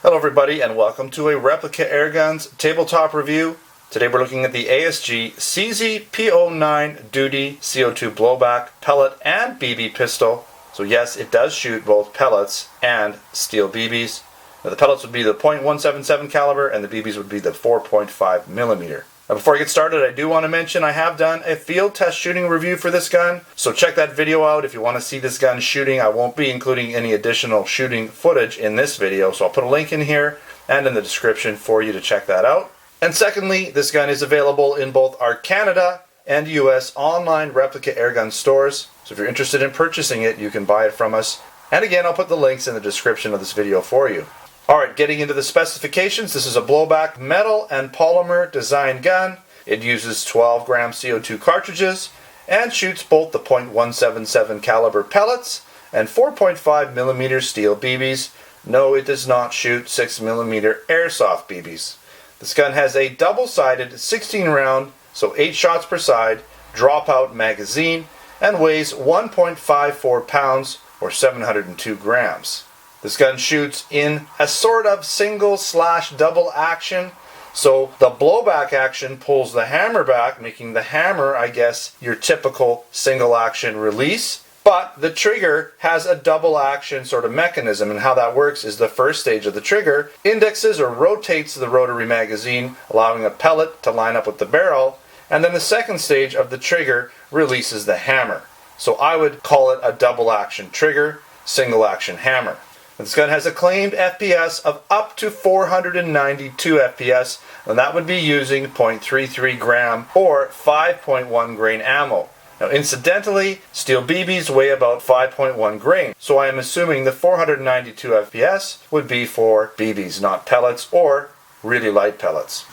Hello everybody and welcome to a Replica Airguns tabletop review. Today we're looking at the ASG CZ P-09 Duty CO2 Blowback Pellet and BB pistol. So yes, it does shoot both pellets and steel BBs. Now the pellets would be the .177 caliber and the BBs would be the 4.5 millimeter. Now before I get started, I do want to mention I have done a field test shooting review for this gun, so check that video out if you want to see this gun shooting. I won't be including any additional shooting footage in this video, so I'll put a link in here and in the description for you to check that out. And secondly, this gun is available in both our Canada and US online Replica Airgun stores, so if you're interested in purchasing it, you can buy it from us. And again, I'll put the links in the description of this video for you. Alright, getting into the specifications, this is a blowback metal and polymer design gun. It uses 12 gram CO2 cartridges and shoots both the .177 caliber pellets and 4.5 millimeter steel BBs. No, it does not shoot 6 millimeter airsoft BBs. This gun has a double-sided 16 round, so 8 shots per side, dropout magazine and weighs 1.54 pounds or 702 grams. This gun shoots in a sort of single/double action. So the blowback action pulls the hammer back, making the hammer, I guess, your typical single action release. But the trigger has a double action sort of mechanism, and how that works is the first stage of the trigger indexes or rotates the rotary magazine, allowing a pellet to line up with the barrel, and then the second stage of the trigger releases the hammer. So I would call it a double action trigger, single action hammer. This gun has a claimed FPS of up to 492 FPS, and that would be using .33 gram or 5.1 grain ammo. Now incidentally, steel BBs weigh about 5.1 grain, so I am assuming the 492 FPS would be for BBs, not pellets or really light pellets.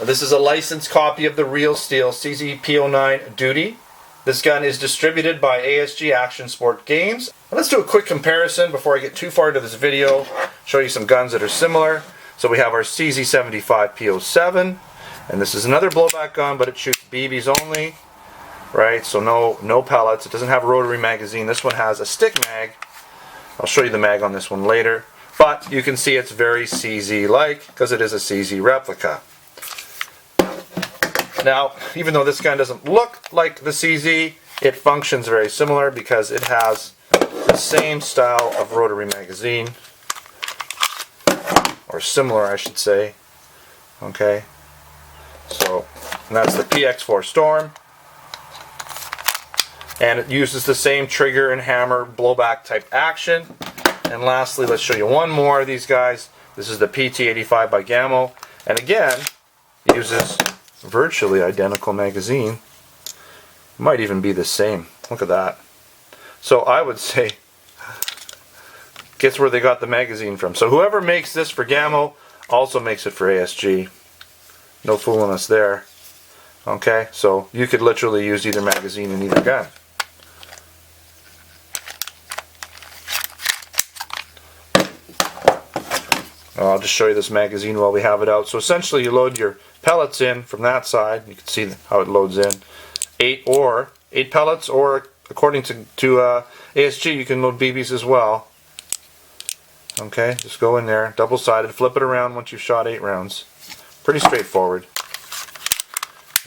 Now, this is a licensed copy of the real steel CZ P-09 Duty. This gun is distributed by ASG Action Sport Games. Now let's do a quick comparison before I get too far into this video. Show you some guns that are similar. So we have our CZ75 P-07, and this is another blowback gun, but it shoots BBs only, right? So no pellets. It doesn't have a rotary magazine. This one has a stick mag. I'll show you the mag on this one later. But you can see it's very CZ-like because it is a CZ replica. Now, even though this gun doesn't look like the CZ, it functions very similar because it has the same style of rotary magazine, or similar I should say. Okay, so that's the PX4 Storm, and it uses the same trigger and hammer blowback type action. And lastly, let's show you one more of these guys. This is the PT85 by Gammo, and again uses virtually identical magazine. Might even be the same. Look at that. So I would say, guess where they got the magazine from. So whoever makes this for Gammo also makes it for ASG. No fooling us there. Okay, so you could literally use either magazine in either gun. I'll just show you this magazine while we have it out. So essentially you load your pellets in from that side. You can see how it loads in. 8 pellets, or according to ASG, you can load BBs as well. Okay, just go in there, double-sided, flip it around once you've shot 8 rounds. Pretty straightforward.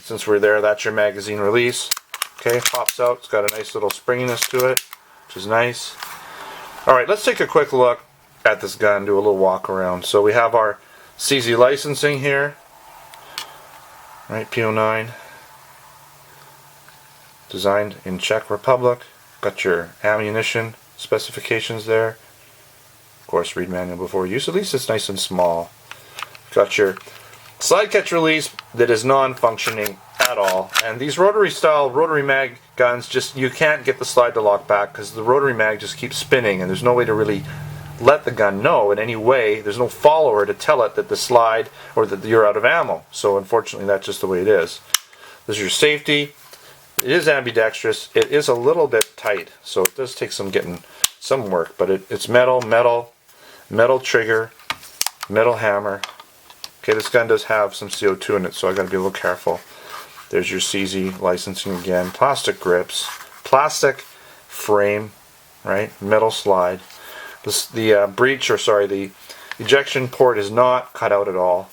Since we're there, that's your magazine release. Okay, pops out. It's got a nice little springiness to it, which is nice. Alright, let's take a quick look at this gun, do a little walk around. So we have our CZ licensing here, right? P-09, designed in Czech Republic. Got your ammunition specifications there. Of course, read manual before use. At least it's nice and small. Got your slide catch release that is non-functioning at all. And these rotary mag guns, just you can't get the slide to lock back because the rotary mag just keeps spinning, and there's no way to really let the gun know in any way. There's no follower to tell it that the slide or that you're out of ammo. So unfortunately that's just the way it is. This is your safety. It is ambidextrous. It is a little bit tight, so it does take some getting some work, but it's metal trigger, metal hammer. Okay, this gun does have some CO2 in it, so I got to be a little careful. There's your CZ licensing again. Plastic grips, plastic frame, right? Metal slide. The Ejection port is not cut out at all.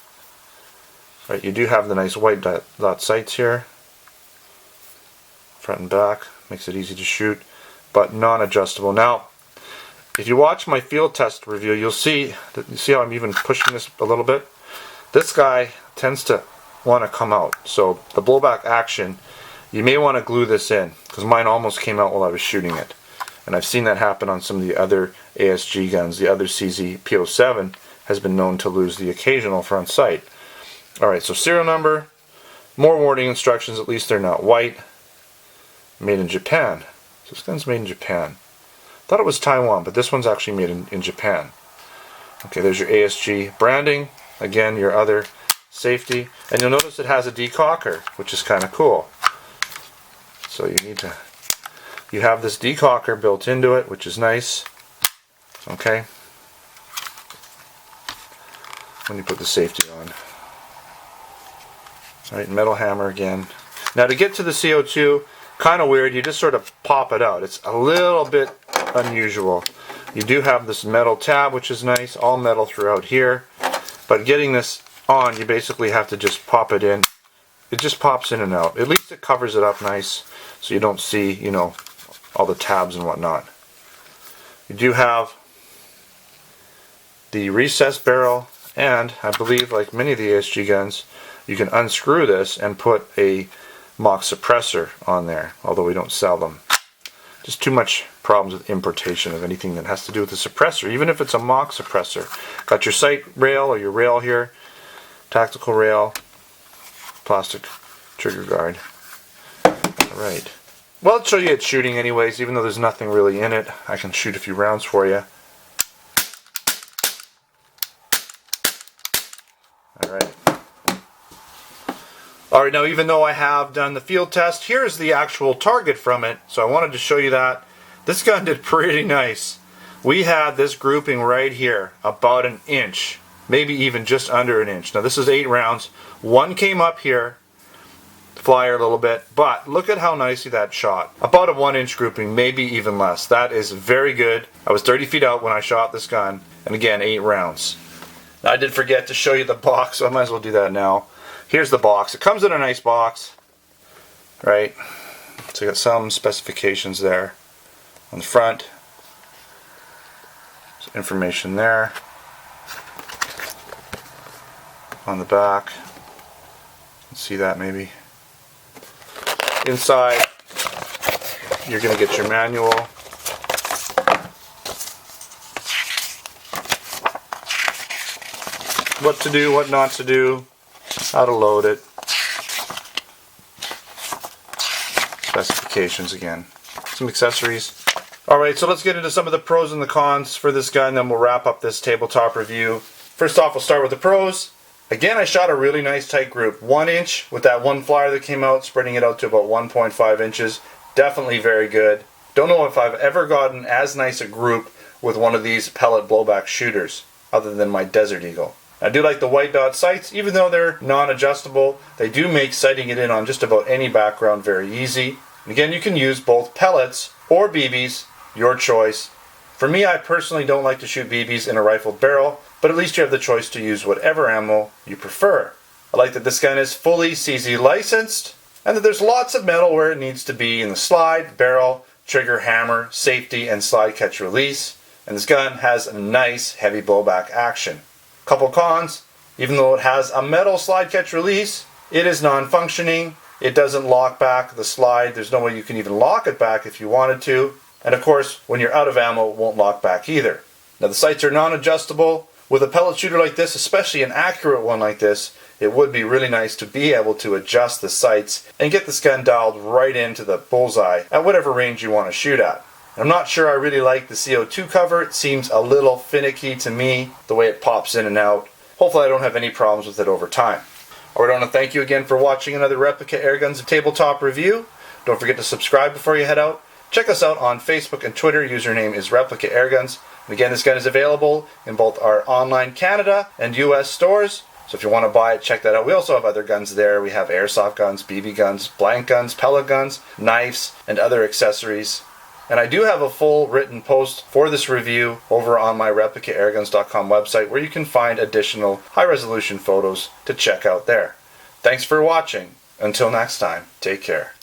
Right, you do have the nice white dot sights here, front and back, makes it easy to shoot, but non-adjustable. Now, if you watch my field test review, you'll see that, you see how I'm even pushing this a little bit? This guy tends to want to come out. So the blowback action, you may want to glue this in, because mine almost came out while I was shooting it. And I've seen that happen on some of the other ASG guns. The other CZ P-07 has been known to lose the occasional front sight. Alright, so serial number, more warning instructions, at least they're not white. Made in Japan. So this gun's made in Japan. Thought it was Taiwan, but this one's actually made in Japan. Okay, there's your ASG branding. Again, your other safety. And you'll notice it has a decocker, which is kind of cool. So you have this decocker built into it, which is nice. Okay. When you put the safety on. Alright, metal hammer again. Now to get to the CO2, kind of weird, you just sort of pop it out. It's a little bit unusual. You do have this metal tab, which is nice, all metal throughout here. But getting this on, you basically have to just pop it in. It just pops in and out. At least it covers it up nice, so you don't see, you know, all the tabs and whatnot. You do have the recessed barrel, and I believe, like many of the ASG guns, you can unscrew this and put a mock suppressor on there, although we don't sell them. Just too much problems with importation of anything that has to do with the suppressor, even if it's a mock suppressor. Got your sight rail or your rail here, tactical rail, plastic trigger guard. Alright. Well, let's show you it shooting anyways, even though there's nothing really in it. I can shoot a few rounds for you. Alright. Alright, now even though I have done the field test, here's the actual target from it. So I wanted to show you that. This gun did pretty nice. We had this grouping right here, about an inch, maybe even just under an inch. Now this is 8 rounds. One came up here, flyer a little bit, but look at how nicely that shot. About a 1-inch grouping, maybe even less. That is very good. I was 30 feet out when I shot this gun, and again, 8 rounds. Now, I did forget to show you the box, so I might as well do that now. Here's the box. It comes in a nice box, right? So you got some specifications there on the front. Some information there. On the back. You can see that maybe. Inside, you're going to get your manual. What to do, what not to do, how to load it. Specifications again. Some accessories. Alright, so let's get into some of the pros and the cons for this gun, then we'll wrap up this tabletop review. First off, we'll start with the pros. Again, I shot a really nice tight group. 1 inch with that one flyer that came out, spreading it out to about 1.5 inches. Definitely very good. Don't know if I've ever gotten as nice a group with one of these pellet blowback shooters, other than my Desert Eagle. I do like the white dot sights, even though they're non-adjustable. They do make sighting it in on just about any background very easy. And again, you can use both pellets or BBs, your choice. For me, I personally don't like to shoot BBs in a rifled barrel, but at least you have the choice to use whatever ammo you prefer. I like that this gun is fully CZ licensed, and that there's lots of metal where it needs to be in the slide, barrel, trigger, hammer, safety, and slide catch release. And this gun has a nice heavy blowback action. Couple cons: even though it has a metal slide catch release, it is non-functioning. It doesn't lock back the slide. There's no way you can even lock it back if you wanted to. And of course, when you're out of ammo, it won't lock back either. Now the sights are non-adjustable. With a pellet shooter like this, especially an accurate one like this, it would be really nice to be able to adjust the sights and get this gun dialed right into the bullseye at whatever range you want to shoot at. I'm not sure I really like the CO2 cover. It seems a little finicky to me, the way it pops in and out. Hopefully I don't have any problems with it over time. Alright, I want to thank you again for watching another Replica Airguns tabletop review. Don't forget to subscribe before you head out. Check us out on Facebook and Twitter. Username is Replica Airguns. And again, this gun is available in both our online Canada and US stores. So if you want to buy it, check that out. We also have other guns there. We have airsoft guns, BB guns, blank guns, pellet guns, knives, and other accessories. And I do have a full written post for this review over on my ReplicaAirguns.com website, where you can find additional high-resolution photos to check out there. Thanks for watching. Until next time, take care.